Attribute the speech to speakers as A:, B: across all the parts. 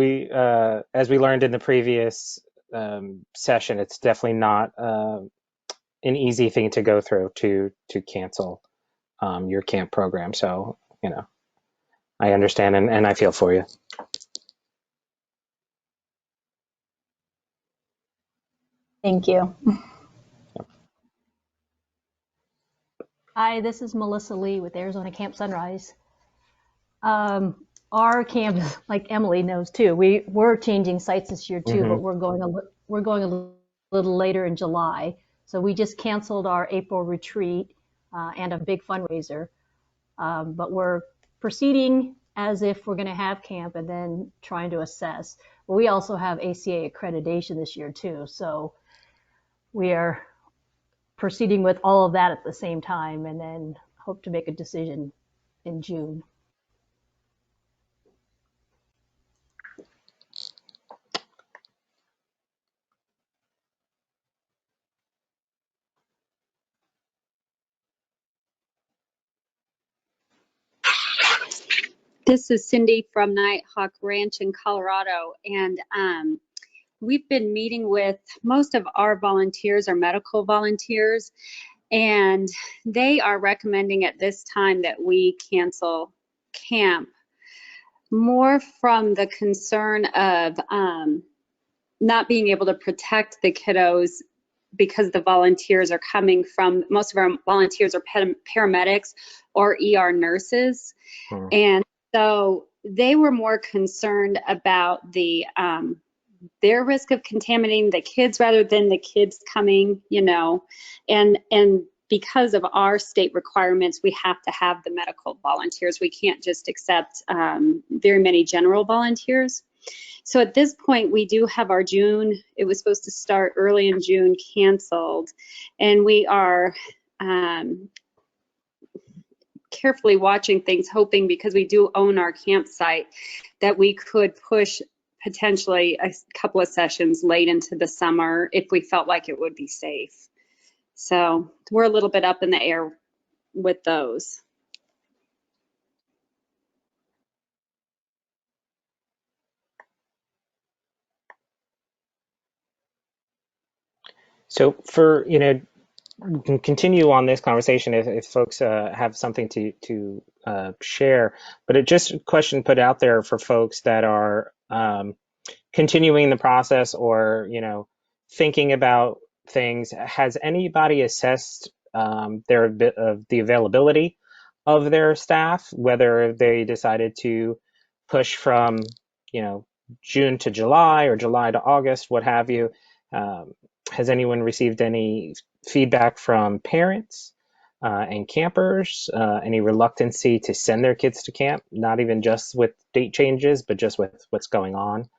A: we as we learned in the previous session, it's definitely not an easy thing to go through to cancel your camp program. So, I understand and I feel for you.
B: Thank you.
C: Hi, this is Melissa Lee with Arizona Camp Sunrise. Our camp, like Emily knows too, we're changing sites this year too, but
A: Hmm.
C: we're going a little later in July. So we just canceled our April retreat and a big fundraiser, but we're proceeding as if we're going to have camp and then trying to assess. But we also have ACA accreditation this year too, so we are proceeding with all of that at the same time, and then hope to make a decision in June.
D: This is Cindy from Nighthawk Ranch in Colorado, and we've been meeting with most of our volunteers, our medical volunteers, and they are recommending at this time that we cancel camp, more from the concern of not being able to protect the kiddos because the volunteers are coming from, most of our volunteers are paramedics or ER nurses.
A: Hmm.
D: And so they were more concerned about their risk of contaminating the kids rather than the kids coming, and because of our state requirements, we have to have the medical volunteers. We can't just accept very many general volunteers. So at this point, we do have our June, it was supposed to start early in June, canceled, and we are carefully watching things, hoping, because we do own our campsite, that we could push potentially a couple of sessions late into the summer if we felt like it would be safe. So we're a little bit up in the air with those.
A: So we can continue on this conversation if folks have something to share. But it just a question put out there for folks that are continuing the process or thinking about things. Has anybody assessed the availability of their staff, whether they decided to push from June to July or July to August, what have you? Has anyone received any feedback from parents and campers? Any reluctancy to send their kids to camp? Not even just with date changes, but just with what's going on.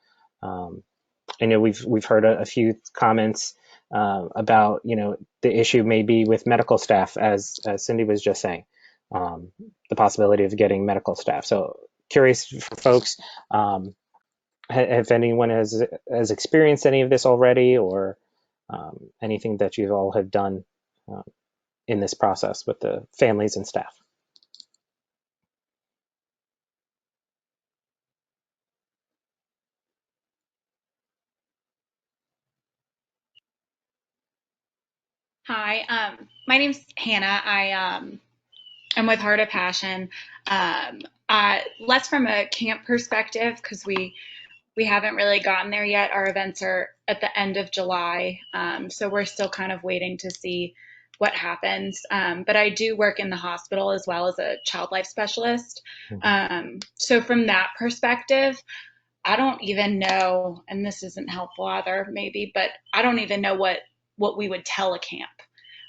A: I know we've heard a few comments about the issue may be with medical staff, as Cindy was just saying, the possibility of getting medical staff. So curious for folks, if anyone has experienced any of this already, or anything that you all have done in this process with the families and staff.
E: Hi, my name's Hannah. I'm with Heart of Passion. Less from a camp perspective, because we haven't really gotten there yet. Our events are at the end of July, so we're still kind of waiting to see what happens. But I do work in the hospital as well as a child life specialist. So from that perspective, I don't even know, and this isn't helpful either, maybe, but I don't even know what we would tell a camp.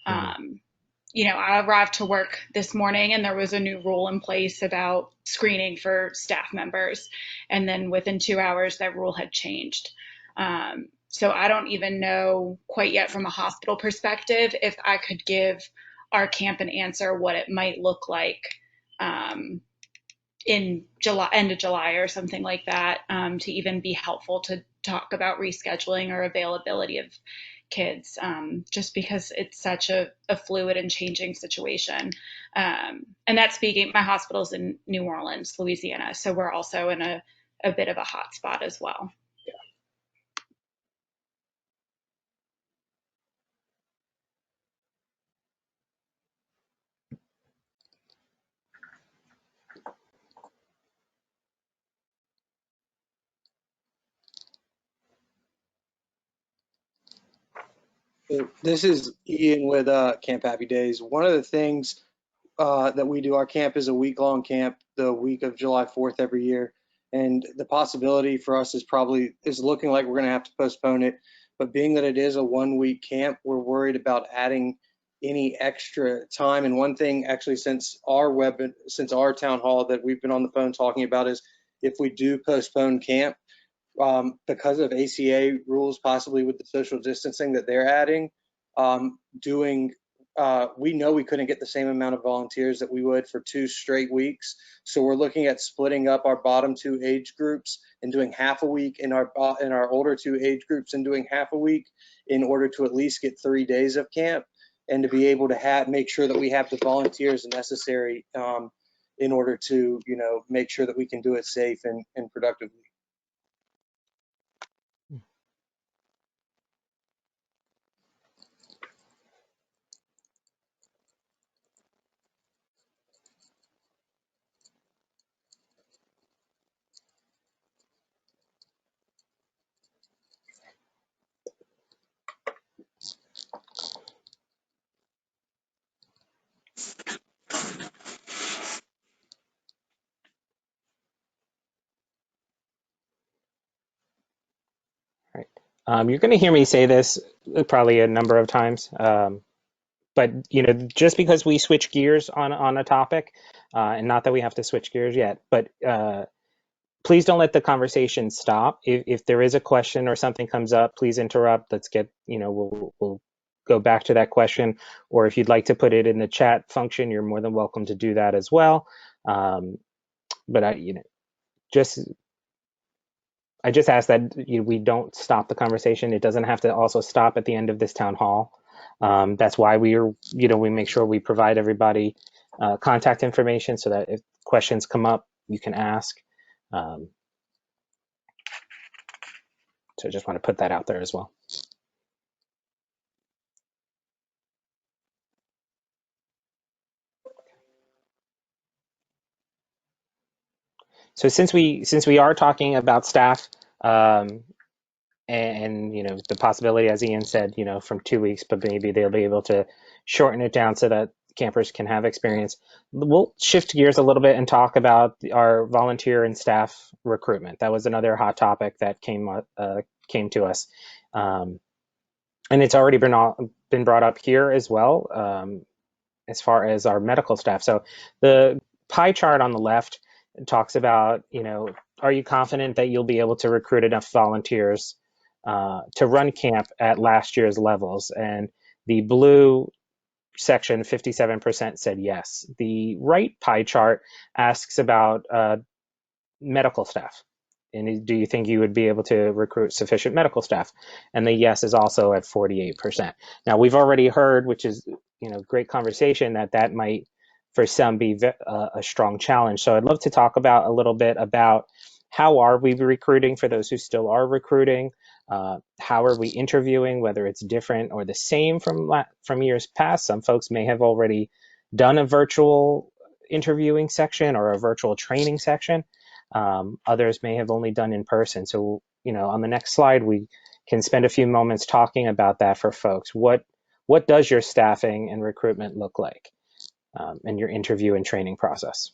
E: I arrived to work this morning and there was a new rule in place about screening for staff members. And then within 2 hours, that rule had changed. So I don't even know quite yet from a hospital perspective if I could give our camp an answer what it might look like in July, end of July or something like that, to even be helpful to talk about rescheduling or availability of kids, just because it's such a fluid and changing situation. And that's speaking, my hospital's in New Orleans, Louisiana. So we're also in a a bit of a hot spot as well.
F: This is Ian with Camp Happy Days. One of the things that we do, our camp is a week-long camp, the week of July 4th every year, and the possibility for us is looking like we're going to have to postpone it. But being that it is a 1-week camp, we're worried about adding any extra time. And one thing, actually, since our town hall that we've been on the phone talking about is if we do postpone camp, because of ACA rules, possibly with the social distancing that they're adding, we know we couldn't get the same amount of volunteers that we would for 2 straight weeks. So we're looking at splitting up our bottom 2 age groups and doing half a week in our older 2 age groups and doing half a week in order to at least get 3 days of camp and to be able to make sure that we have the volunteers necessary in order to, make sure that we can do it safe and productively.
A: Right. You're going to hear me say this probably a number of times, but just because we switch gears on a topic, and not that we have to switch gears yet, but please don't let the conversation stop. If there is a question or something comes up, please interrupt. Let's get, we'll go back to that question, or if you'd like to put it in the chat function, you're more than welcome to do that as well. But I just ask that we don't stop the conversation. It doesn't have to also stop at the end of this town hall. That's why we make sure we provide everybody contact information so that if questions come up, you can ask. So I just want to put that out there as well. So since we are talking about staff, and the possibility, as Ian said, from 2 weeks, but maybe they'll be able to shorten it down so that campers can have experience. We'll shift gears a little bit and talk about our volunteer and staff recruitment. That was another hot topic that came to us, and it's already been brought up here as well, as far as our medical staff. So the pie chart on the left talks about, are you confident that you'll be able to recruit enough volunteers to run camp at last year's levels? And the blue section, 57% said yes. The right pie chart asks about medical staff. And do you think you would be able to recruit sufficient medical staff? And the yes is also at 48%. Now, we've already heard, which is great conversation, that might for some be a strong challenge. So I'd love to talk about a little bit about how are we recruiting for those who still are recruiting? How are we interviewing, whether it's different or the same from years past? Some folks may have already done a virtual interviewing section or a virtual training section. Others may have only done in person. So, on the next slide, we can spend a few moments talking about that for folks. What does your staffing and recruitment look like, and your interview and training process?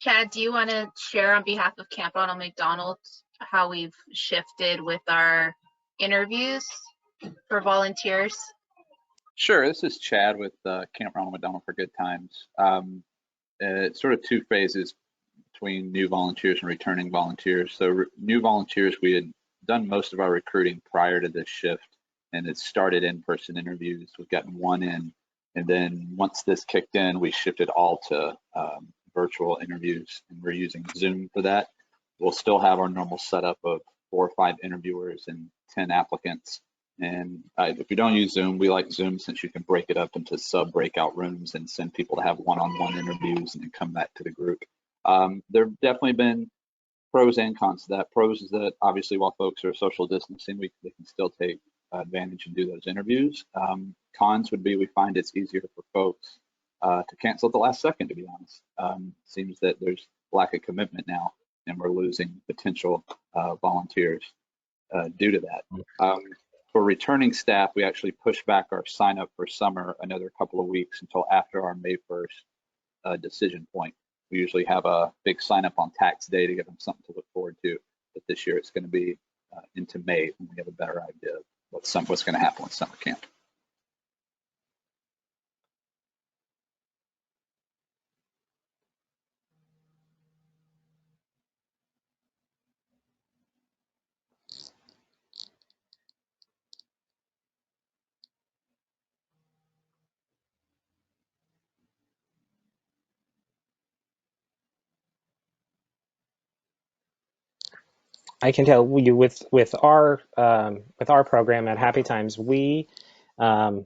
G: Chad, do you want to share on behalf of Camp Ronald McDonald how we've shifted with our interviews for volunteers?
H: Sure, this is Chad with Camp Ronald McDonald for Good Times. It's sort of 2 phases between new volunteers and returning volunteers. So new volunteers, we had done most of our recruiting prior to this shift, and it started in-person interviews. We've gotten 1 in, and then once this kicked in, we shifted all to virtual interviews, and we're using Zoom for that. we'll still have our normal setup of 4 or 5 interviewers and 10 applicants. And if we don't use Zoom, we like Zoom since you can break it up into sub breakout rooms and send people to have one-on-one interviews and then come back to the group. There have definitely been pros and cons to that. Pros is that obviously while folks are social distancing, they can still take advantage and do those interviews. Cons would be we find it's easier for folks to cancel at the last second, to be honest. Seems that there's lack of commitment now, and we're losing potential volunteers due to that. For returning staff, we actually pushed back our sign up for summer another couple of weeks until after our May 1st decision point. We usually have a big sign up on tax day to give them something to look forward to. But this year it's going to be into May when we have a better idea of what's going to happen with summer camp.
A: I can tell you with our program at Happy Times, we a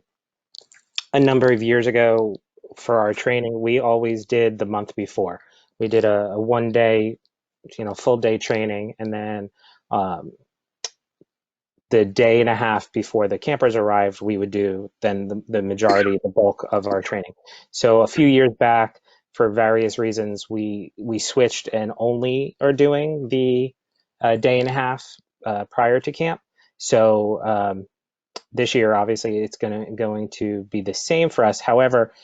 A: number of years ago for our training, we always did the month before. We did a 1 day, full day training, and then the day and a half before the campers arrived, we would do then the majority, the bulk of our training. So a few years back, for various reasons, we switched and only are doing the day and a half prior to camp. So this year, obviously, it's going to be the same for us. However,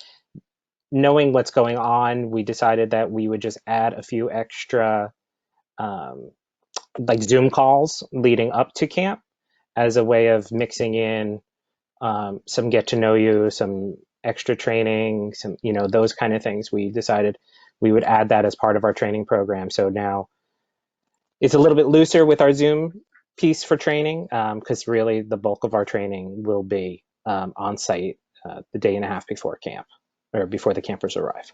A: knowing what's going on, we decided that we would just add a few extra like Zoom calls leading up to camp as a way of mixing in some get to know you, some extra training, some, those kind of things. We decided we would add that as part of our training program. So now it's a little bit looser with our Zoom piece for training because really the bulk of our training will be on site the day and a half before camp or before the campers arrive.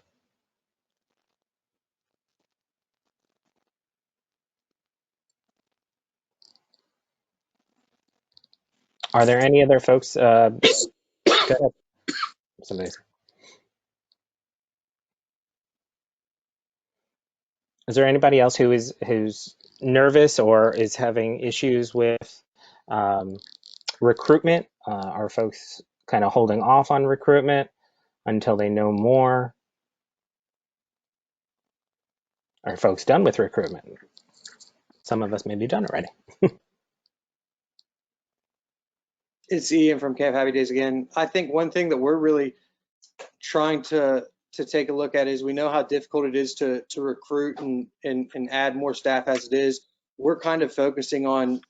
A: Are there any other folks? Go ahead. Somebody's. Is there anybody else who's nervous or is having issues with recruitment? Are folks kind of holding off on recruitment until they know more? Are folks done with recruitment? Some of us may be done already.
F: It's Ian from Camp Happy Days again. I think one thing that we're really trying to take a look at is we know how difficult it is to recruit and add more staff as it is. We're kind of focusing on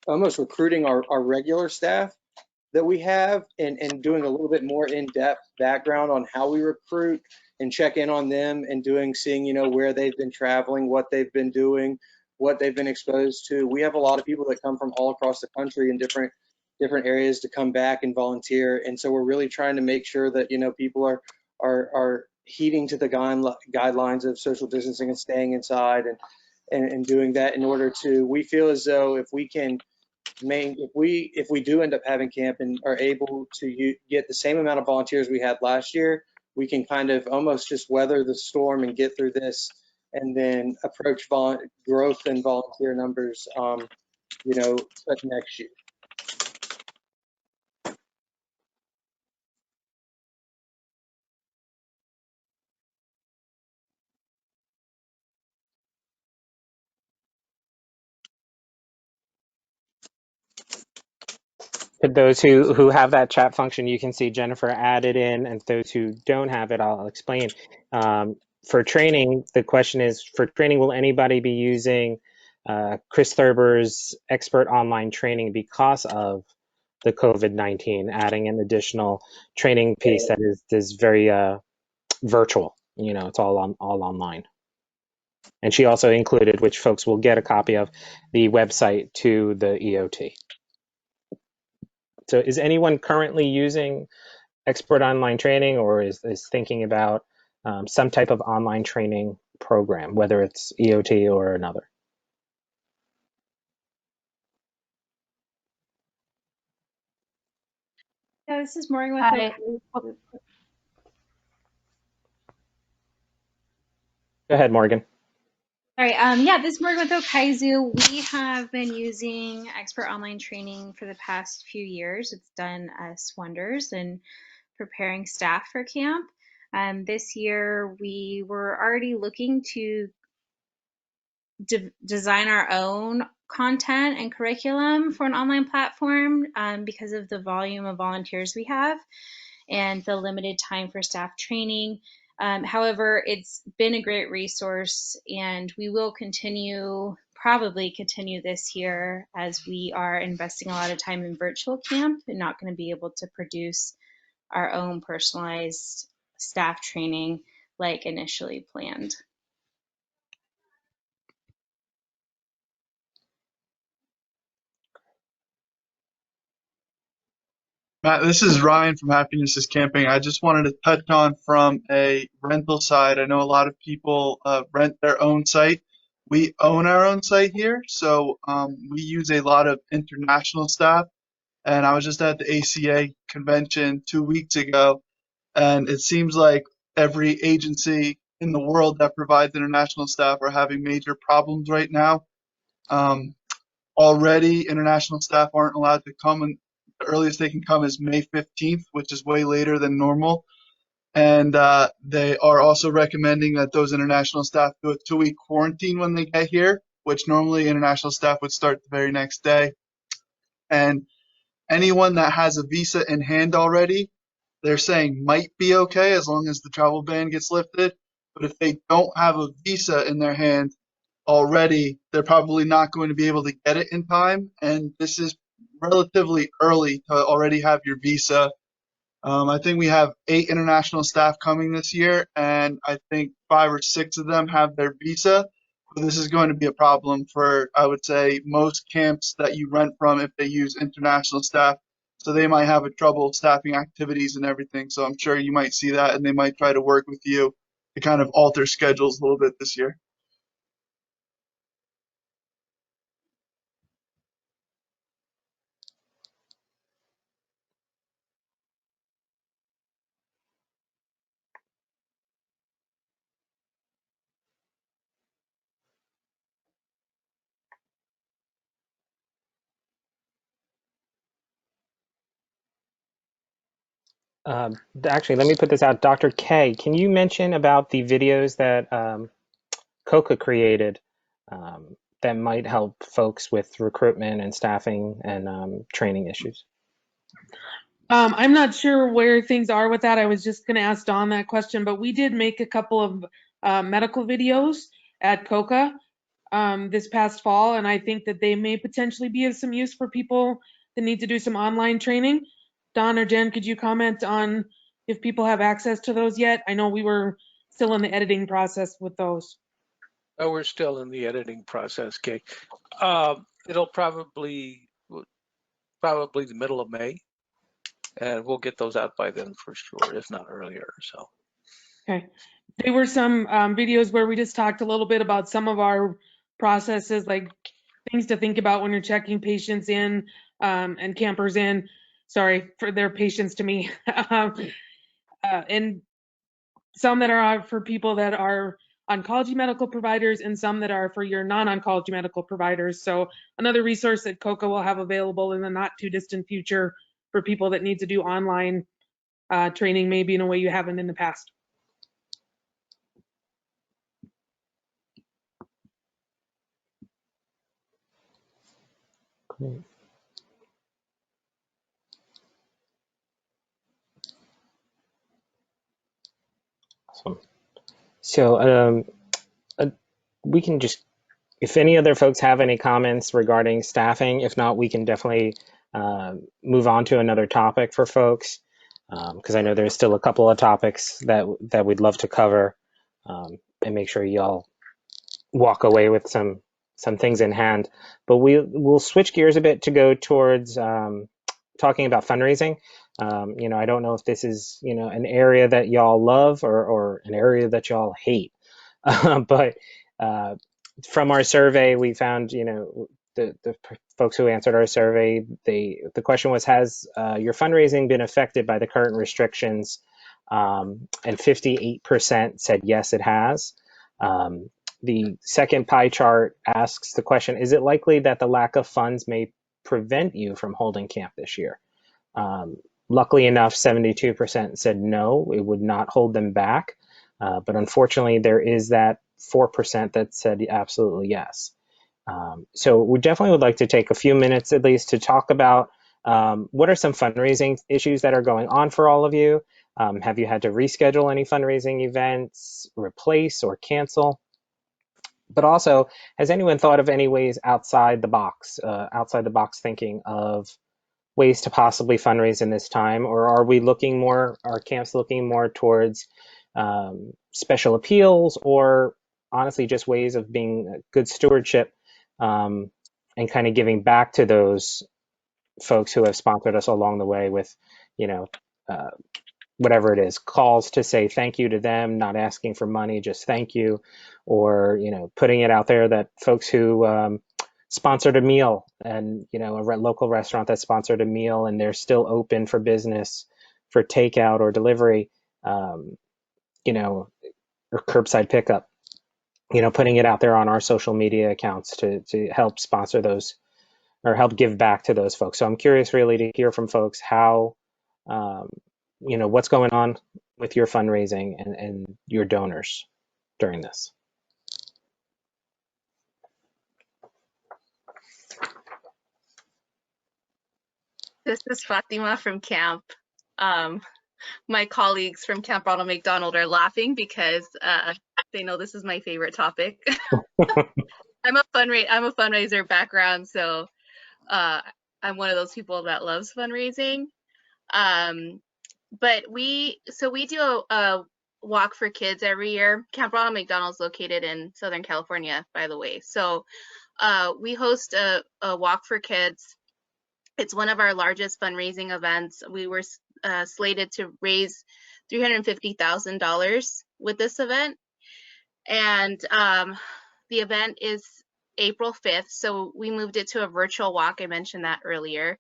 F: almost recruiting our regular staff that we have and doing a little bit more in-depth background on how we recruit and check in on them and seeing, where they've been traveling, what they've been doing, what they've been exposed to. We have a lot of people that come from all across the country in different areas to come back and volunteer. And so we're really trying to make sure that, people are heeding to the guidelines of social distancing and staying inside and doing that in order to, we feel as though if we can if we do end up having camp and are able to get the same amount of volunteers we had last year, we can kind of almost just weather the storm and get through this and then approach growth in volunteer numbers, next year.
A: For those who have that chat function, you can see Jennifer added in, and those who don't have it, I'll explain. For training, the question is, for training, will anybody be using Chris Thurber's expert online training because of the COVID-19, adding an additional training piece that is very virtual. It's all online. And she also included, which folks will get a copy of, the website to the EOT. So is anyone currently using expert online training or is thinking about some type of online training program, whether it's EOT or another?
E: Yeah, this is Morgan with
C: Hi.
E: Oak.
A: Go ahead, Morgan.
E: Sorry, yeah, this is Morgan with Okaizu. We have been using expert online training for the past few years. It's done us wonders in preparing staff for camp. This year, we were already looking to design our own content and curriculum for an online platform because of the volume of volunteers we have and the limited time for staff training. However, it's been a great resource, and we will probably continue this year, as we are investing a lot of time in virtual camp and not going to be able to produce our own personalized staff training like initially planned.
I: Matt, this is Ryan from Happiness is Camping. I just wanted to touch on from a rental side. I know a lot of people rent their own site. We own our own site here, so we use a lot of international staff. And I was just at the ACA convention 2 weeks ago, and it seems like every agency in the world that provides international staff are having major problems right now. Um, Already, international staff aren't allowed to come, and the earliest they can come is May 15th, which is way later than normal. And they are also recommending that those international staff do a 2-week quarantine when they get here, which normally international staff would start the very next day. And anyone that has a visa in hand already, they're saying might be okay as long as the travel ban gets lifted. But if they don't have a visa in their hand already, they're probably not going to be able to get it in time. And this is relatively early to already have your visa. I think we have 8 international staff coming this year, and I think 5 or 6 of them have their visa. So this is going to be a problem for, I would say, most camps that you rent from if they use international staff. So they might have a trouble staffing activities and everything. So I'm sure you might see that, and they might try to work with you to kind of alter schedules a little bit this year.
A: Actually, let me put this out. Dr. K, can you mention about the videos that COCA created that might help folks with recruitment and staffing and training issues?
J: I'm not sure where things are with that. I was just going to ask Dawn that question, but we did make a couple of medical videos at COCA this past fall, and I think that they may potentially be of some use for people that need to do some online training. Dawn or Jen, could you comment on if people have access to those yet? I know we were still in the editing process with those.
K: Oh, we're still in the editing process, Kay. It'll probably the middle of May, and we'll get those out by then for sure, if not earlier. So.
J: Okay. There were some videos where we just talked a little bit about some of our processes, like things to think about when you're checking patients in and campers in. Sorry for their patience to me. And some that are for people that are oncology medical providers and some that are for your non-oncology medical providers. So another resource that COCA will have available in the not too distant future for people that need to do online training, maybe in a way you haven't in the past.
A: Great. Awesome. So we can just, if any other folks have any comments regarding staffing, if not, we can definitely move on to another topic for folks, because I know there's still a couple of topics that we'd love to cover, and make sure y'all walk away with some things in hand. But we'll switch gears a bit to go towards talking about fundraising. I don't know if this is an area that y'all love or an area that y'all hate, but from our survey, we found the folks who answered our survey. The question was, has your fundraising been affected by the current restrictions? And 58% said yes, it has. The second pie chart asks the question, is it likely that the lack of funds may prevent you from holding camp this year? Luckily enough, 72% said no, it would not hold them back. But unfortunately, there is that 4% that said absolutely yes. So we definitely would like to take a few minutes at least to talk about what are some fundraising issues that are going on for all of you. Have you had to reschedule any fundraising events, replace or cancel? But also, has anyone thought of any ways outside the box thinking of ways to possibly fundraise in this time? Or are camps looking more towards special appeals, or honestly just ways of being good stewardship and kind of giving back to those folks who have sponsored us along the way with, you know, whatever it is, calls to say thank you to them, not asking for money, just thank you, or, you know, putting it out there that folks who sponsored a meal, and, you know, a local restaurant that sponsored a meal and they're still open for business for takeout or delivery, you know, or curbside pickup, you know, putting it out there on our social media accounts to help sponsor those or help give back to those folks. So I'm curious really to hear from folks how, you know, what's going on with your fundraising and your donors during this.
G: This is Fatima from camp. My colleagues from Camp Ronald McDonald are laughing because they know this is my favorite topic. I'm a fundraiser background, so I'm one of those people that loves fundraising. But we do a walk for kids every year. Camp Ronald McDonald's located in Southern California, by the way. So we host a walk for kids. It's one of our largest fundraising events. We were slated to raise $350,000 with this event. And the event is April 5th, so we moved it to a virtual walk. I mentioned that earlier,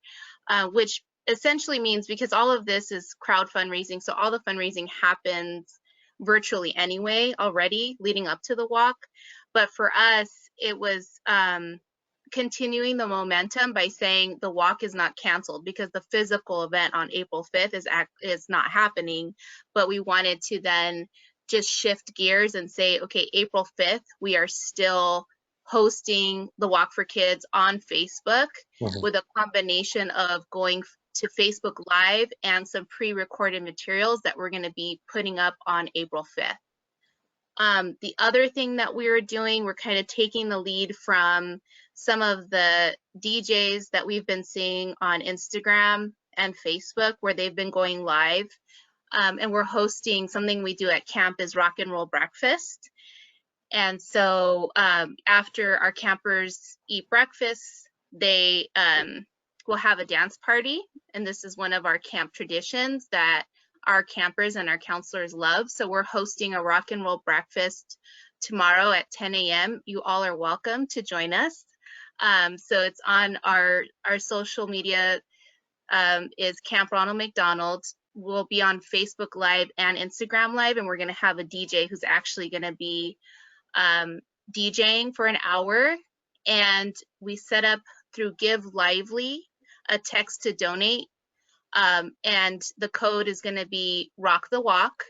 G: which essentially means, because all of this is crowd fundraising, so all the fundraising happens virtually anyway already leading up to the walk. But for us, it was continuing the momentum by saying the walk is not canceled, because the physical event on April 5th is not happening. But we wanted to then just shift gears and say, okay, April 5th, we are still hosting the Walk for Kids on Facebook with a combination of going to Facebook Live and some pre-recorded materials that we're going to be putting up on April 5th. The other thing that we were doing, we're kind of taking the lead from some of the DJs that we've been seeing on Instagram and Facebook, where they've been going live. And we're hosting something we do at camp is rock and roll breakfast. And so after our campers eat breakfast, they will have a dance party. And this is one of our camp traditions that our campers and our counselors love. So we're hosting a rock and roll breakfast tomorrow at 10 a.m. You all are welcome to join us. So it's on our social media is Camp Ronald McDonald. We'll be on Facebook Live and Instagram Live, and we're going to have a DJ who's actually going to be DJing for an hour. And we set up through Give Lively a text to donate, and the code is going to be Rock the Walk.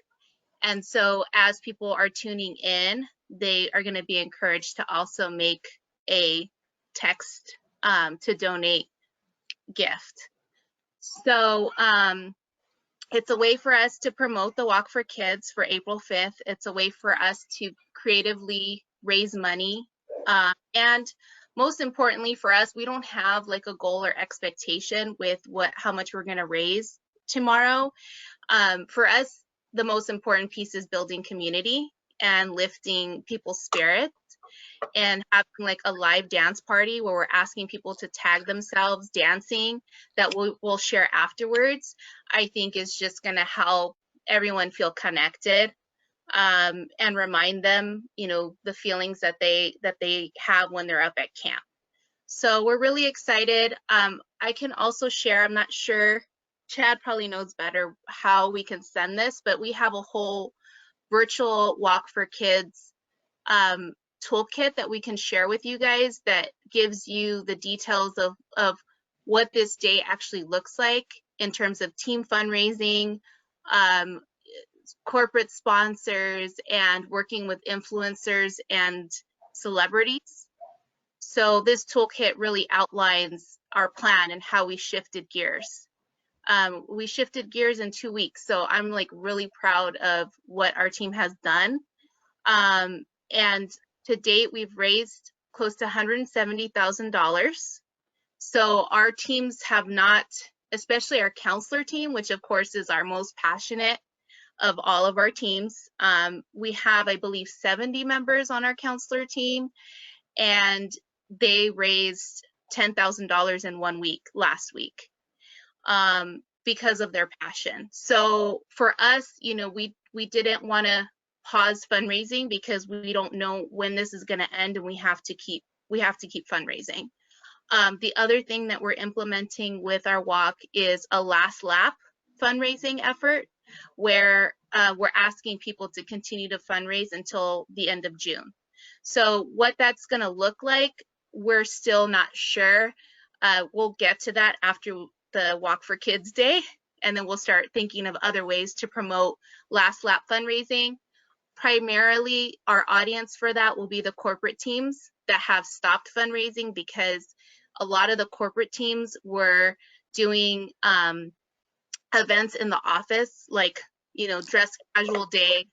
G: And so as people are tuning in, they are going to be encouraged to also make a text to donate gift. So it's a way for us to promote the Walk for Kids for April 5th. It's a way for us to creatively raise money. And most importantly for us, we don't have like a goal or expectation with how much we're going to raise tomorrow. For us, the most important piece is building community and lifting people's spirits, and having like a live dance party where we're asking people to tag themselves dancing that we'll share afterwards, I think is just going to help everyone feel connected, and remind them, you know, the feelings that they have when they're up at camp. So we're really excited. I can also share, I'm not sure, Chad probably knows better how we can send this, but we have a whole virtual Walk for Kids toolkit that we can share with you guys that gives you the details of what this day actually looks like in terms of team fundraising, corporate sponsors, and working with influencers and celebrities. So this toolkit really outlines our plan and how we shifted gears. We shifted gears in 2 weeks, so I'm like really proud of what our team has done. And to date, we've raised close to $170,000. So our teams have not, especially our counselor team, which of course is our most passionate of all of our teams. We have, I believe, 70 members on our counselor team, and they raised $10,000 in 1 week last week because of their passion. So for us, you know, we didn't want to pause fundraising because we don't know when this is going to end, and we have to keep fundraising. The other thing that we're implementing with our walk is a last lap fundraising effort where we're asking people to continue to fundraise until the end of June. So what that's going to look like, we're still not sure. We'll get to that after the Walk for Kids Day, and then we'll start thinking of other ways to promote last lap fundraising. Primarily, our audience for that will be the corporate teams that have stopped fundraising, because a lot of the corporate teams were doing events in the office, like, you know, dress casual day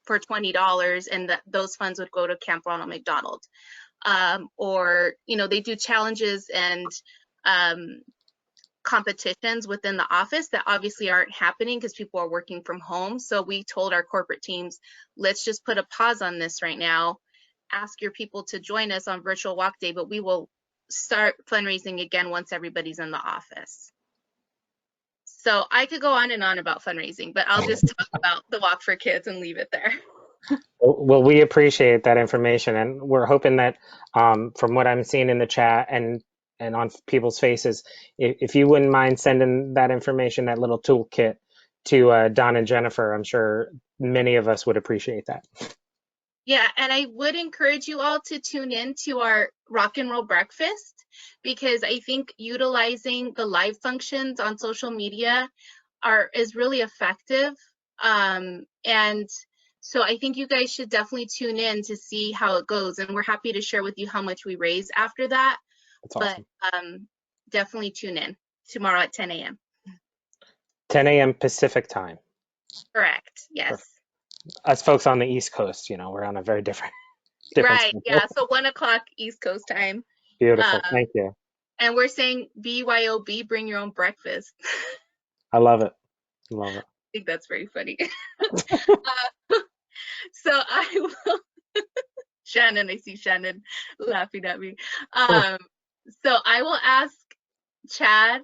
G: for $20, and those funds would go to Camp Ronald McDonald. Or, you know, they do challenges and competitions within the office that obviously aren't happening because people are working from home. So we told our corporate teams, let's just put a pause on this right now. Ask your people to join us on virtual walk day, but we will start fundraising again once everybody's in the office. So I could go on and on about fundraising, but I'll just talk about the Walk for Kids and leave it there.
A: Well, we appreciate that information, and we're hoping that from what I'm seeing in the chat and on people's faces, if you wouldn't mind sending that information, that little toolkit to Don and Jennifer, I'm sure many of us would appreciate that.
G: Yeah, and I would encourage you all to tune in to our rock and roll breakfast, because I think utilizing the live functions on social media is really effective. And so I think you guys should definitely tune in to see how it goes, and we're happy to share with you how much we raise after that.
A: That's awesome.
G: But definitely tune in tomorrow at 10 a.m.
A: 10 a.m. Pacific time.
G: Correct, yes.
A: Perfect. Us folks on the East Coast, you know, we're on a very different
G: Right,
A: schedule.
G: yeah, so 1 o'clock East Coast time.
A: Beautiful, thank you.
G: And we're saying BYOB, bring your own breakfast.
A: I love it, love it.
G: I think that's very funny. So I will, Shannon, I see Shannon laughing at me. So I will ask Chad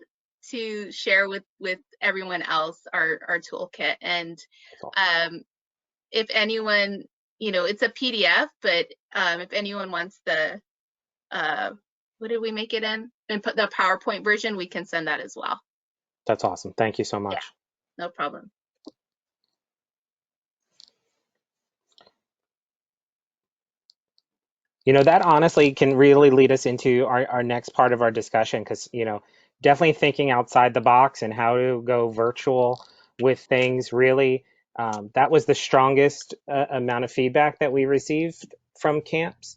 G: to share with everyone else our toolkit. And if anyone, you know, it's a PDF, but if anyone wants the, what did we make it in? And put the PowerPoint version, we can send that as well.
A: That's awesome. Thank you so much.
G: Yeah, no problem.
A: You know, that honestly can really lead us into our next part of our discussion, because, you know, definitely thinking outside the box and how to go virtual with things. Really, that was the strongest amount of feedback that we received from camps,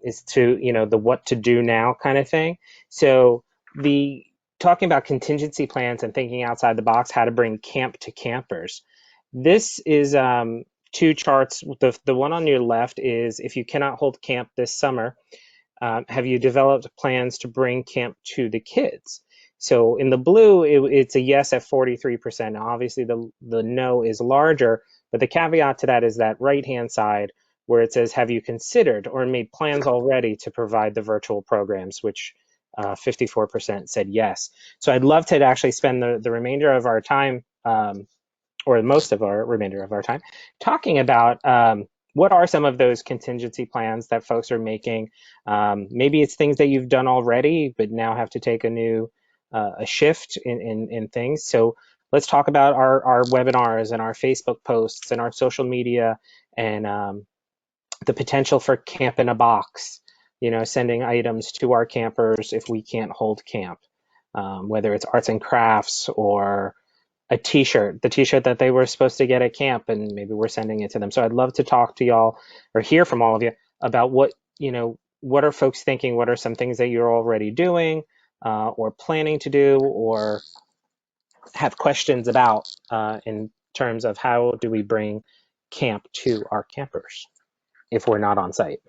A: is to, you know, the what to do now kind of thing. So the talking about contingency plans and thinking outside the box, how to bring camp to campers. This is two charts. The one on your left is if you cannot hold camp this summer, have you developed plans to bring camp to the kids? So in the blue, it's a yes at 43%. Now, obviously, the no is larger, but the caveat to that is that right-hand side where it says, have you considered or made plans already to provide the virtual programs, which 54% said yes. So I'd love to actually spend the remainder of our time, or most of our remainder of our time, talking about what are some of those contingency plans that folks are making? Maybe it's things that you've done already, but now have to take a shift in things. So let's talk about our webinars and our Facebook posts and our social media and the potential for camp in a box, sending items to our campers if we can't hold camp, whether it's arts and crafts or a t-shirt, the t-shirt that they were supposed to get at camp, and maybe we're sending it to them. So I'd love to talk to y'all or hear from all of you about what are folks thinking? What are some things that you're already doing or planning to do or have questions about in terms of how do we bring camp to our campers if we're not on site?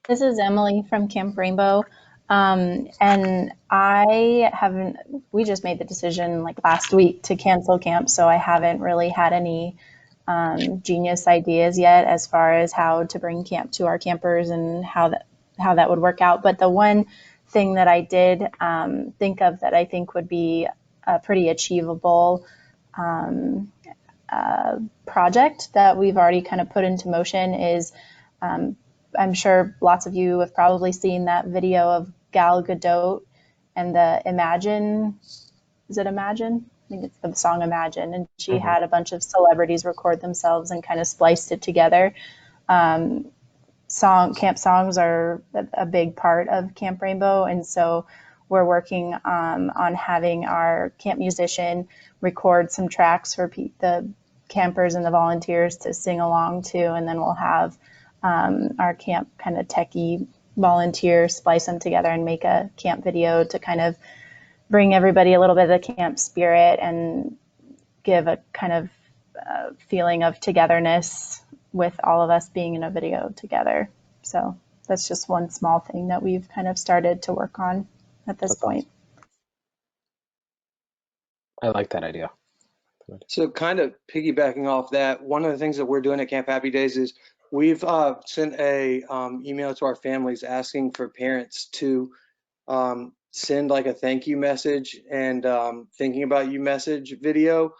B: This is Emily from Camp Rainbow. And we just made the decision like last week to cancel camp. So I haven't really had any genius ideas yet as far as how to bring camp to our campers and how that would work out. But the one thing that I did think of that I think would be a pretty achievable project that we've already kind of put into motion is I'm sure lots of you have probably seen that video of Gal Gadot and the Imagine. Is it Imagine? I think it's the song Imagine. And she had a bunch of celebrities record themselves and kind of spliced it together. Camp songs are a big part of Camp Rainbow. And so we're working on having our camp musician record some tracks for the campers and the volunteers to sing along to. And then we'll have our camp kind of techie volunteers splice them together and make a camp video to kind of bring everybody a little bit of the camp spirit and give a kind of feeling of togetherness with all of us being in a video together. So that's just one small thing that we've kind of started to work on at this point.
A: I like that idea.
F: So kind of piggybacking off that, one of the things that we're doing at Camp Happy Days is we've sent a email to our families asking for parents to send like a thank you message and thinking about you message video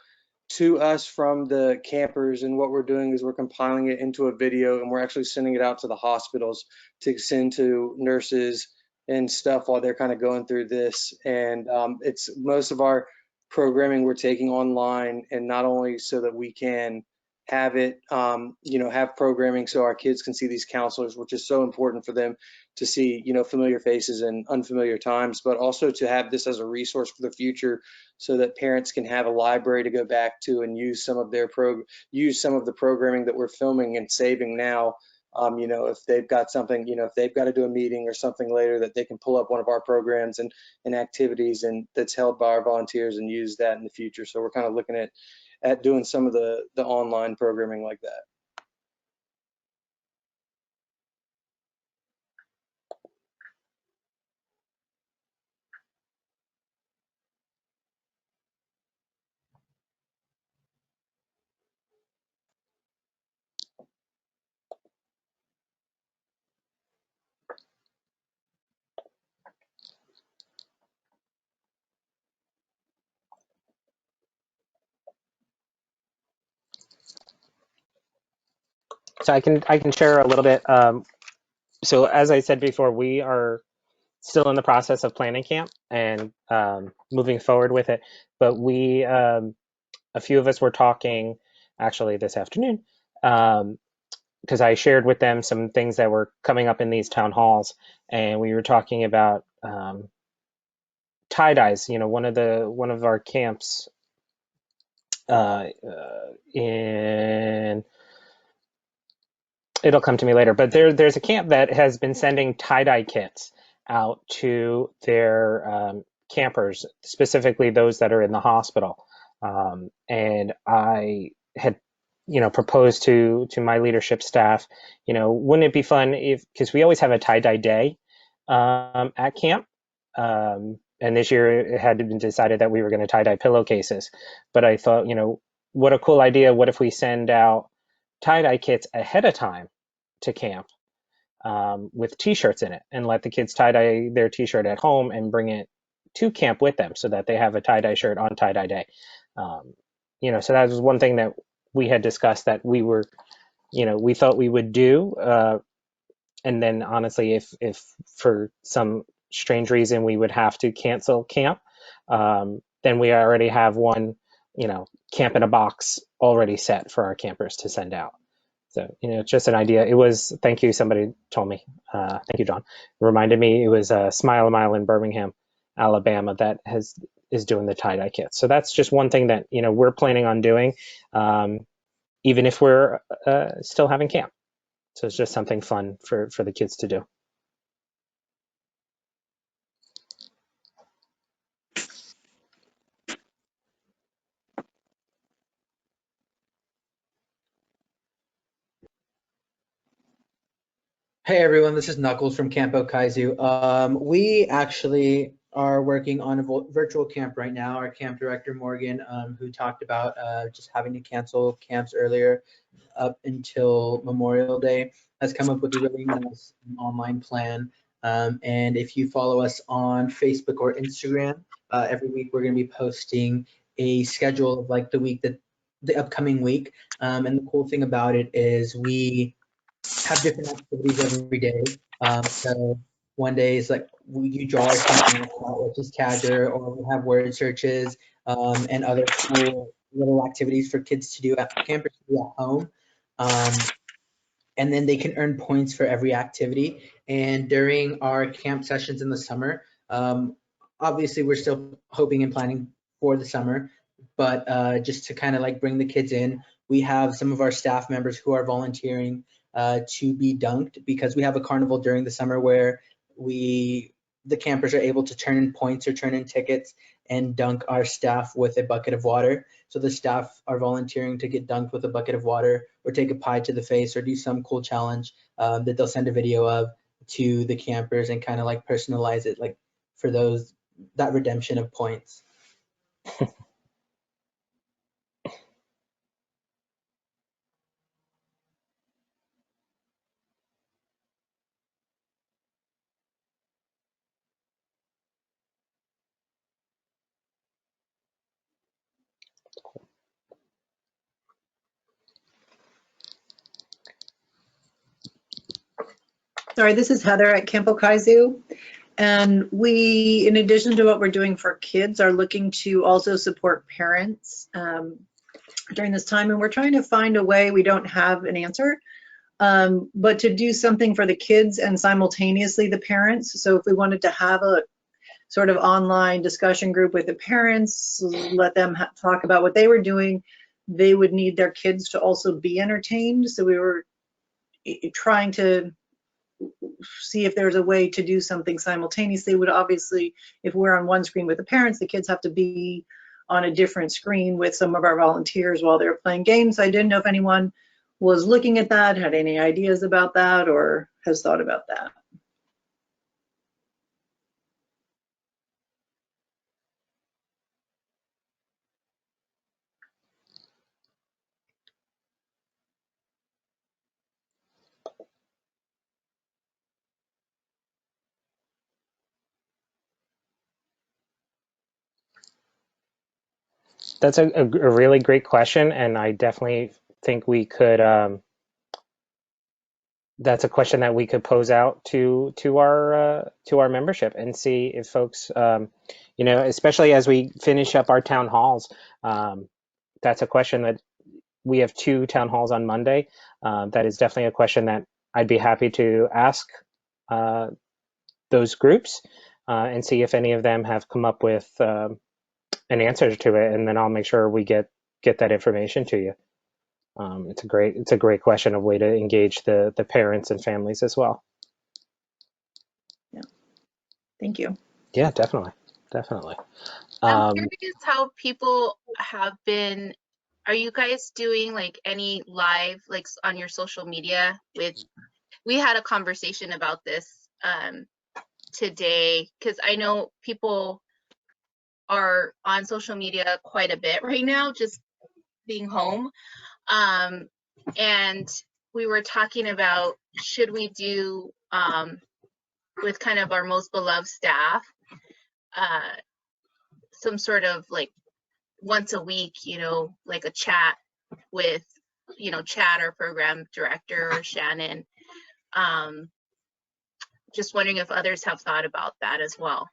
F: to us from the campers. And what we're doing is we're compiling it into a video and we're actually sending it out to the hospitals to send to nurses and stuff while they're kind of going through this. And it's most of our programming we're taking online, and not only so that we can have it, have programming so our kids can see these counselors, which is so important for them to see, familiar faces and unfamiliar times, but also to have this as a resource for the future so that parents can have a library to go back to and use some of the programming that we're filming and saving now. If they've got something, if they've got to do a meeting or something later, that they can pull up one of our programs and activities and that's held by our volunteers and use that in the future. So we're kind of looking at doing some of the online programming like that.
A: So I can share a little bit. So as I said before, we are still in the process of planning camp and moving forward with it. But a few of us were talking actually this afternoon because I shared with them some things that were coming up in these town halls, and we were talking about tie-dyes. One of our camps in it'll come to me later, but there's a camp that has been sending tie-dye kits out to their campers, specifically those that are in the hospital. And I had, proposed to my leadership staff, wouldn't it be fun because we always have a tie-dye day at camp. and this year it had been decided that we were going to tie-dye pillowcases. But I thought, what a cool idea. What if we send out tie-dye kits ahead of time to camp with t-shirts in it, and let the kids tie-dye their t-shirt at home and bring it to camp with them so that they have a tie-dye shirt on tie-dye day. So that was one thing that we had discussed that we thought we would do. And then honestly, if for some strange reason we would have to cancel camp, then we already have one, camp in a box already set for our campers to send out. So, it's just an idea. It was, thank you, somebody told me, thank you, John, reminded me it was Smile a Mile in Birmingham, Alabama that is doing the tie-dye kits. So that's just one thing that, we're planning on doing, even if we're still having camp. So it's just something fun for the kids to do.
L: Hey everyone, this is Knuckles from Camp COCA-I. We actually are working on a virtual camp right now. Our camp director, Morgan, who talked about just having to cancel camps earlier up until Memorial Day, has come up with a really nice online plan. And if you follow us on Facebook or Instagram, every week we're going to be posting a schedule of like the upcoming week. And the cool thing about it is we have different activities every day. So one day is like you draw or something like that, which is CAGR, or we have word searches and other cool little activities for kids to do campers to do at home. And then they can earn points for every activity. And during our camp sessions in the summer, obviously we're still hoping and planning for the summer, but just to kind of like bring the kids in, we have some of our staff members who are volunteering to be dunked, because we have a carnival during the summer where the campers are able to turn in points or turn in tickets and dunk our staff with a bucket of water. So the staff are volunteering to get dunked with a bucket of water, or take a pie to the face, or do some cool challenge that they'll send a video of to the campers and kind of like personalize it, like for that redemption of points.
M: Sorry, this is Heather at Campo Kaizu. And we, in addition to what we're doing for kids, are looking to also support parents during this time. And we're trying to find a way, we don't have an answer, but to do something for the kids and simultaneously the parents. So if we wanted to have a sort of online discussion group with the parents, let them talk about what they were doing, they would need their kids to also be entertained. So we were trying to see if there's a way to do something simultaneously. Would obviously, if we're on one screen with the parents, the kids have to be on a different screen with some of our volunteers while they're playing games. I didn't know if anyone was looking at that, had any ideas about that, or has thought about that.
A: That's a really great question, and I definitely think we could. That's a question that we could pose out to our membership and see if folks, especially as we finish up our town halls. That's a question that we have 2 town halls on Monday. That is definitely a question that I'd be happy to ask those groups and see if any of them have come up with an answer to it, and then I'll make sure we get that information to you. It's a great question, a way to engage the parents and families as well.
M: Yeah, thank you.
A: Yeah, definitely.
G: I'm curious how people have been. Are you guys doing like any live, like on your social media we had a conversation about this today, because I know people are on social media quite a bit right now, just being home. And we were talking about, should we do with kind of our most beloved staff, some sort of like once a week, you know, like a chat with, you know, Chad, our program director, or Shannon. Just wondering if others have thought about that as well.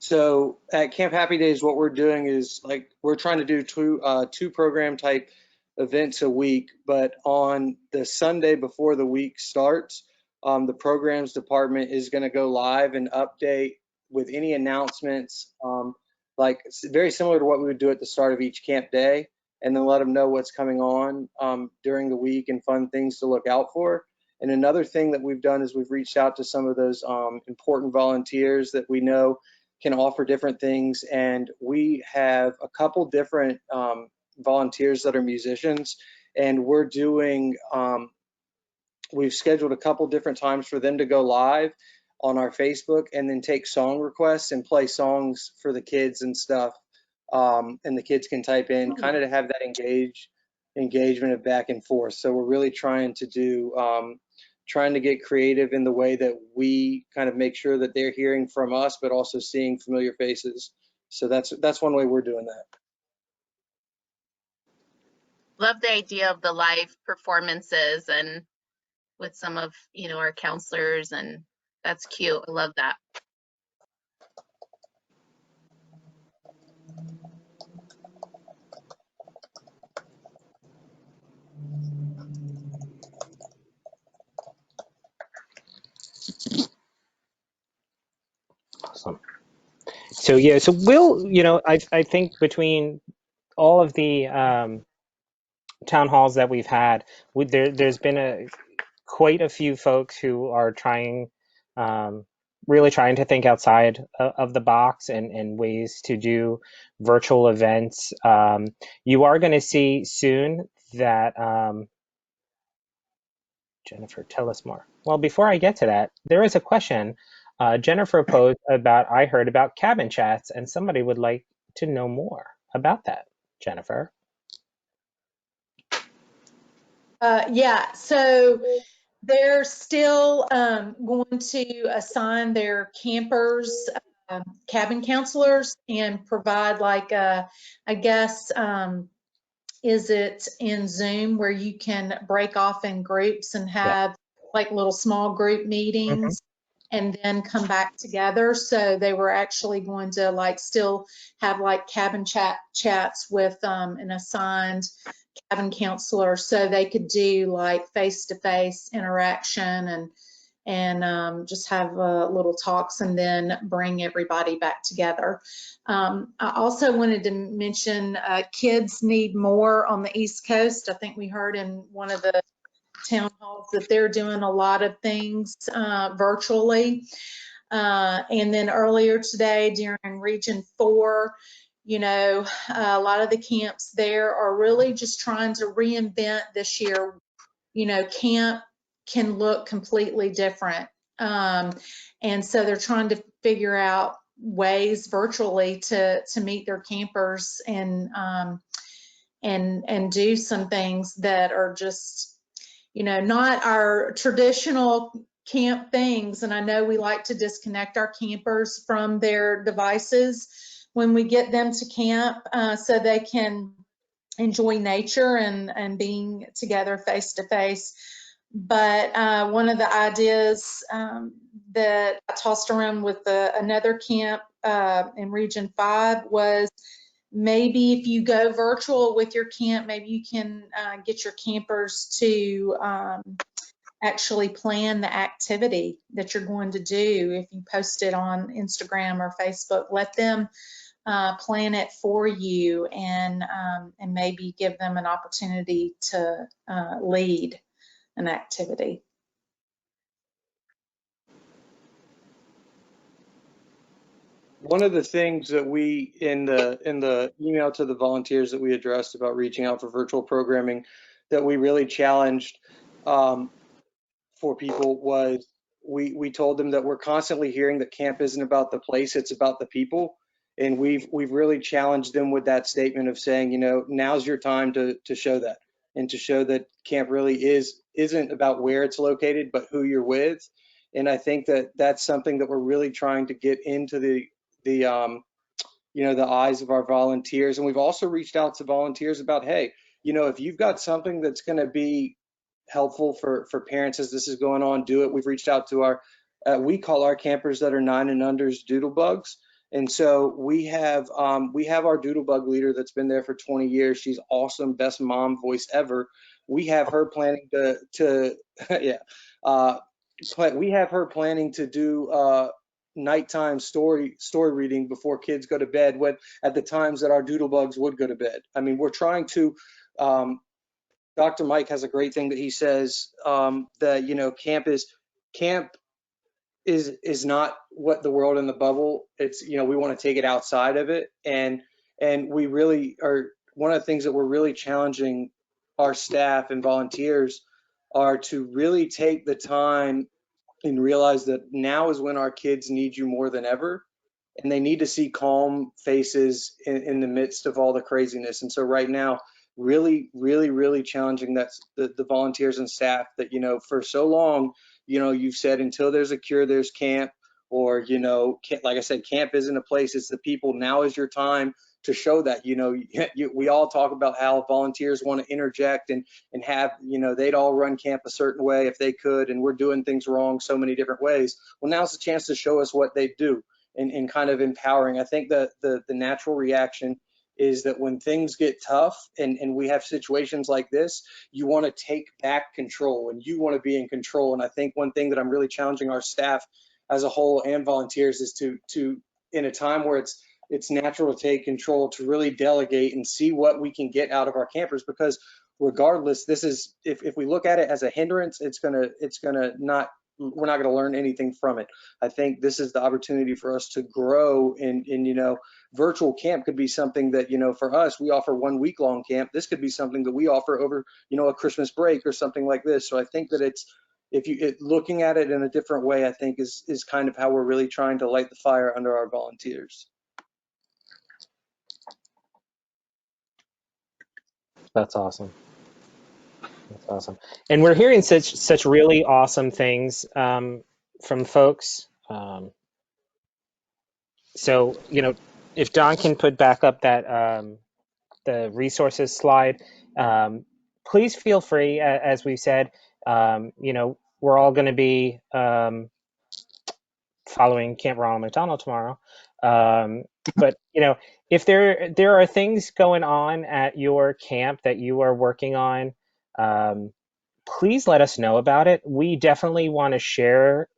F: So at Camp Happy Days, what we're doing is like we're trying to do two program type events a week, but on the Sunday before the week starts, the programs department is going to go live and update with any announcements, like very similar to what we would do at the start of each camp day, and then let them know what's coming on during the week and fun things to look out for. And another thing that we've done is we've reached out to some of those important volunteers that we know can offer different things, and we have a couple different volunteers that are musicians, and we're doing we've scheduled a couple different times for them to go live on our Facebook and then take song requests and play songs for the kids and stuff, and the kids can type in kind of to have that engagement of back and forth. So we're really trying to do trying to get creative in the way that we kind of make sure that they're hearing from us, but also seeing familiar faces. So that's one way we're doing that.
G: Love the idea of the live performances and with some of, you know, our counselors, and that's cute. I love that.
A: Awesome. So yeah, so we'll, you know, I think between all of the town halls that we've had, there's been quite a few folks who are trying, really trying to think outside of the box and ways to do virtual events. You are going to see soon that, Jennifer, tell us more. Well, before I get to that, there is a question Jennifer posed about, I heard about cabin chats, and somebody would like to know more about that. Jennifer.
M: Yeah, so they're still going to assign their campers cabin counselors and provide like I guess, is it in Zoom where you can break off in groups and
A: Yeah.
M: have like little small group meetings and then come back together? So they were actually going to like still have like cabin chats with an assigned cabin counselor, so they could do like face-to-face interaction and just have little talks and then bring everybody back together. I also wanted to mention kids need more on the East Coast. I think we heard in one of the town halls that they're doing a lot of things virtually. And then earlier today during Region 4, you know, a lot of the camps there are really just trying to reinvent this year. You know, camp can look completely different. And so they're trying to figure out ways virtually to meet their campers and do some things that are just, you know, not our traditional camp things. And I know we like to disconnect our campers from their devices when we get them to camp, so they can enjoy nature and being together face to face. But one of the ideas that I tossed around with another camp in Region 5 was maybe if you go virtual with your camp, maybe you can get your campers to actually plan the activity that you're going to do. If you post it on Instagram or Facebook, let them plan it for you and maybe give them an opportunity to lead an activity.
F: One of the things that we in the email to the volunteers that we addressed about reaching out for virtual programming that we really challenged for people was we told them that we're constantly hearing that camp isn't about the place, it's about the people. And we've really challenged them with that statement of saying, now's your time to show that, and to show that camp really isn't about where it's located, but who you're with. And I think that that's something that we're really trying to get into the eyes of our volunteers. And we've also reached out to volunteers about, hey, if you've got something that's going to be helpful for parents as this is going on, do it. We've reached out to we call our campers that are 9 and unders doodle bugs. And so we have our doodle bug leader that's been there for 20 years. She's awesome, best mom voice ever. We have her planning to yeah, we have her planning to do nighttime story reading before kids go to bed, when at the times that our doodle bugs would go to bed. I mean, we're trying to Dr. Mike has a great thing that he says, that camp is not what the world in the bubble. It's, we want to take it outside of it, and we really are. One of the things that we're really challenging our staff and volunteers are to really take the time and realize that now is when our kids need you more than ever, and they need to see calm faces in the midst of all the craziness. And so right now, really, really, really challenging that's the volunteers and staff that, for so long, you've said until there's a cure, there's camp, or, like I said, camp isn't a place, it's the people. Now is your time to show that. We all talk about how volunteers want to interject and have, they'd all run camp a certain way if they could, and we're doing things wrong so many different ways. Well, now's the chance to show us what they do. And kind of empowering. I think that the natural reaction is that when things get tough and we have situations like this, you want to take back control and you want to be in control. And I think one thing that I'm really challenging our staff as a whole and volunteers is to in a time where it's natural to take control, to really delegate and see what we can get out of our campers. Because regardless, this is, if we look at it as a hindrance, it's gonna not, we're not going to learn anything from it. I think this is the opportunity for us to grow. In virtual camp could be something that, for us, we offer 1 week long camp. This could be something that we offer over, a Christmas break or something like this. So I think that looking at it in a different way, I think is kind of how we're really trying to light the fire under our volunteers.
A: That's awesome. That's awesome. And we're hearing such really awesome things from folks. So, if Don can put back up that the resources slide, please feel free. As we said, we're all going to be following Camp Ronald McDonald tomorrow. But if there are things going on at your camp that you are working on, please let us know about it. We definitely want to share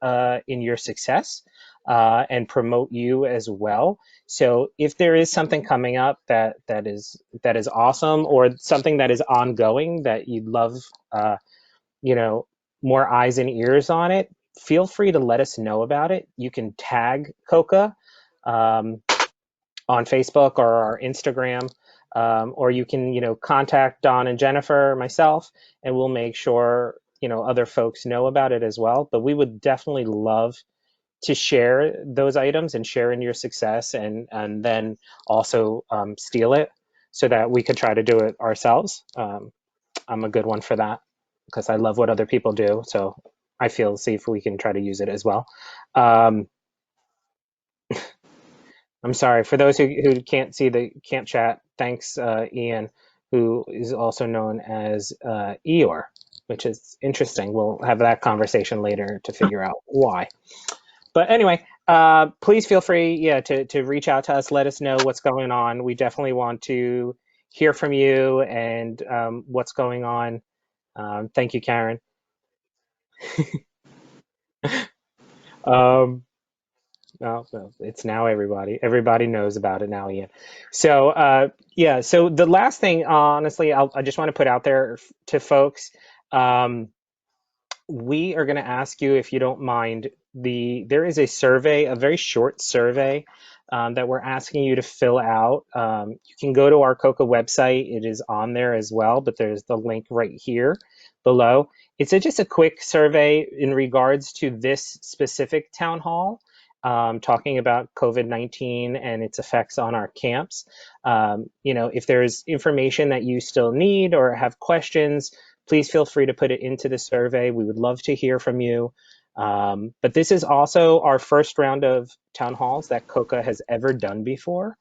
A: in your success and promote you as well. So if there is something coming up that is awesome, or something that is ongoing that you'd love, more eyes and ears on it, feel free to let us know about it. You can tag COCA on Facebook or our Instagram, or you can, contact Don and Jennifer, myself, and we'll make sure, other folks know about it as well. But we would definitely love to share those items and share in your success, and then also steal it so that we could try to do it ourselves. I'm a good one for that because I love what other people do. So I feel see if we can try to use it as well. Um, I'm sorry for those who can't see the camp chat. Thanks, Ian, who is also known as Eeyore, which is interesting. We'll have that conversation later to figure out why. But anyway, please feel free, to reach out to us. Let us know what's going on. We definitely want to hear from you and what's going on. Thank you, Karen. Um, no, it's now everybody. Everybody knows about it now, Ian. So so the last thing, honestly, I just want to put out there to folks. We are going to ask you, if you don't mind, there is a survey, a very short survey that we're asking you to fill out. You can go to our COCA website. It is on there as well, but there's the link right here below. It's just a quick survey in regards to this specific town hall, talking about COVID-19 and its effects on our camps. If there's information that you still need or have questions, please feel free to put it into the survey. We would love to hear from you. But this is also our first round of town halls that COCA has ever done before.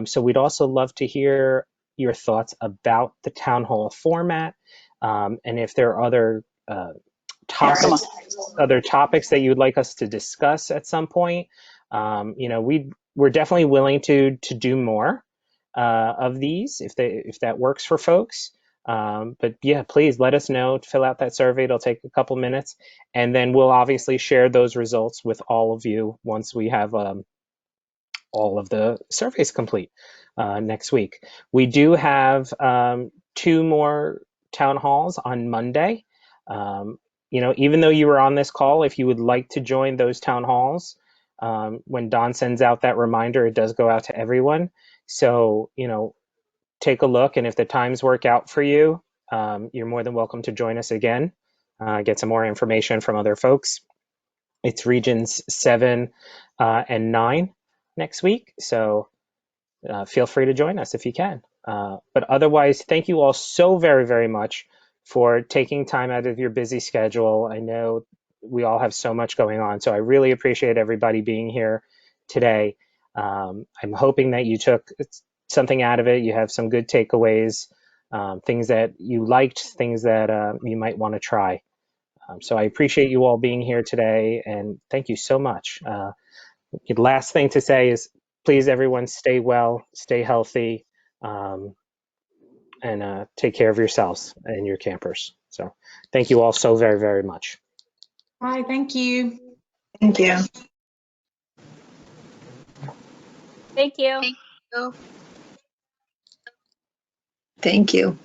A: So we'd also love to hear your thoughts about the town hall format, and if there are other topics that you'd like us to discuss at some point. We're definitely willing to do more of these if that works for folks. But yeah, please let us know. Fill out that survey. It'll take a couple minutes, and then we'll obviously share those results with all of you once we have all of the surveys complete next week. We do have 2 more town halls on Monday. Even though you were on this call, if you would like to join those town halls, when Don sends out that reminder, it does go out to everyone. So, take a look, and if the times work out for you, you're more than welcome to join us again, get some more information from other folks. It's regions 7 and 9 next week, so feel free to join us if you can. But otherwise, thank you all so very, very much for taking time out of your busy schedule. I know we all have so much going on, so I really appreciate everybody being here today. I'm hoping that you took something out of it. You have some good takeaways, things that you liked, things that you might want to try. So I appreciate you all being here today, and thank you so much. The last thing to say is, please, everyone, stay well, stay healthy, and take care of yourselves and your campers. So thank you all so very, very much.
E: Bye, thank you.
M: Thank you.
D: Thank you.
G: Thank you.
M: Thank you.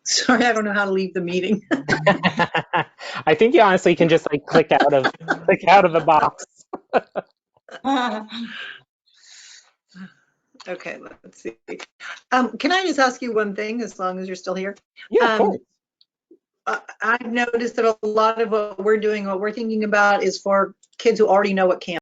M: Sorry, I don't know how to leave the meeting.
A: I think you honestly can just click out of the box.
M: Okay, let's see. Can I just ask you one thing, as long as you're still here?
A: Yeah, of course.
M: I've noticed that a lot of what we're doing, what we're thinking about, is for kids who already know what camp